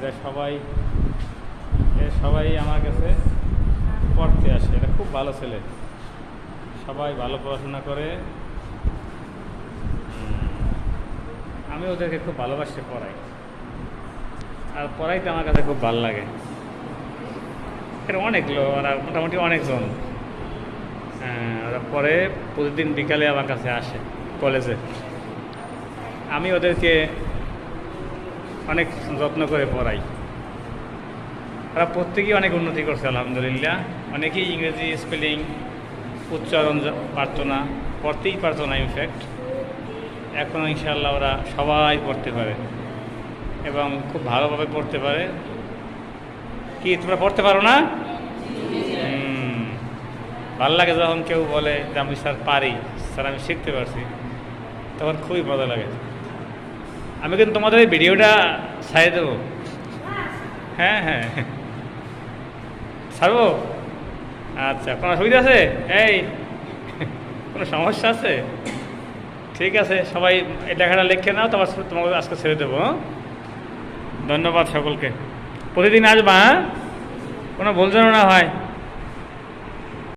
এরা সবাই সবাই আমার কাছে পড়তে আসে। এটা খুব ভালো ছেলে, সবাই ভালো পড়াশোনা করে। আমি ওদেরকে খুব ভালোবাসে পড়াই, আর পড়াইতে আমার কাছে খুব ভালো লাগে। এটা অনেক লোক, ওরা মোটামুটি অনেকজন। ওরা পরে প্রতিদিন বিকালে আমার কাছে আসে কলেজে। আমি ওদেরকে অনেক যত্ন করে পড়াই। ওরা প্রত্যেকেই অনেক উন্নতি করছে আলহামদুলিল্লাহ। অনেকেই ইংরেজি স্পেলিং উচ্চারণ পারতো না, পড়তেই পারতো না ইনফ্যাক্ট। এখন ইনশাআল্লাহ ওরা সবাই পড়তে পারে এবং খুব ভালোভাবে পড়তে পারে। কি তোমরা পড়তে পারো না? ভালো লাগে যখন কেউ বলে যে আমি স্যার পারি, স্যার আমি শিখতে পারছি, তখন খুবই মজা লাগে। আমি কিন্তু তোমাদের এই ভিডিওটা ছাড়িয়ে দেবো। হ্যাঁ হ্যাঁ, ছাড়বো। আচ্ছা, কোনো অসুবিধা আছে? এই কোনো সমস্যা আছে? ঠিক আছে, সবাই এই লেখাটা লিখে নাও, তোমাকে আজকে ছেড়ে দেবো। ধন্যবাদ সকলকে। প্রতিদিন আসবা, হ্যাঁ? কোনো ভুল যেন না হয়।